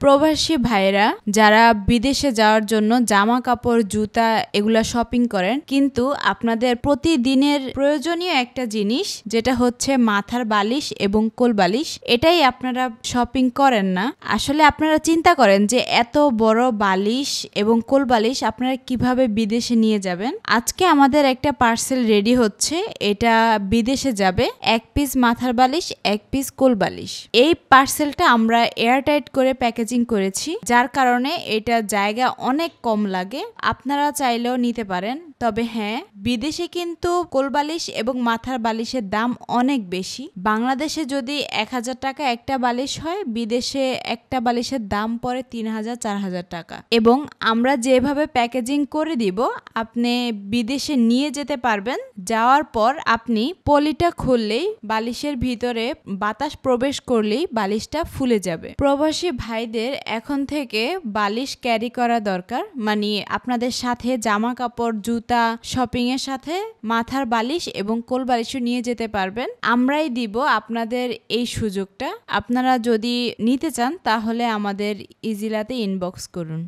প্রবাসী ভাইরা যারা বিদেশে যাওয়ার জন্য জামা কাপড় জুতা এগুলা শপিং করেন, কিন্তু আপনাদের প্রতিদিনের প্রয়োজনীয় একটা জিনিস যেটা হচ্ছে মাথার বালিশ এবং কোল বালিশ, এটাই আপনারা শপিং করেন না। আসলে আপনারা চিন্তা করেন যে এত বড় বালিশ এবং কোল বালিশ আপনারা কিভাবে বিদেশে নিয়ে যাবেন। আজকে আমাদের একটা পার্সেল রেডি হচ্ছে, এটা বিদেশে যাবে। 1 পিস মাথার বালিশ, 1 পিস কোল বালিশ। এই পার্সেলটা আমরা এয়ারটাইট করে প্যাকেজিং করেছি, যার কারণে এটা জায়গা অনেক কম লাগে। আপনারা চাইলেও নিতে পারেন, তবে হ্যাঁ, বিদেশে কিন্তু কোলবালিশ এবং মাথার বালিশের দাম অনেক বেশি। বাংলাদেশে যদি 1000 টাকা একটা বালিশ হয়, বিদেশে একটা বালিশের দাম পড়ে 3000-4000 টাকা। এবং আমরা যেভাবে প্যাকেজিং করে দিব, আপনি বিদেশে নিয়ে যেতে পারবেন। যাওয়ার পর আপনি পলিটা খুললেই, বালিশের ভিতরে বাতাস প্রবেশ করলেই বালিশটা ফুলে যাবে। প্রবাসী ভাইদের এখন থেকে বালিশ ক্যারি করা দরকার, মানে আপনাদের সাথে জামা কাপড় জুতা শপিং এর সাথে মাথার বালিশ এবং কোল বালিশও নিয়ে যেতে পারবেন। আমরাই দিব আপনাদের এই সুযোগটা। আপনারা যদি নিতে চান তাহলে আমাদের ইজিলাতে ইনবক্স করুন।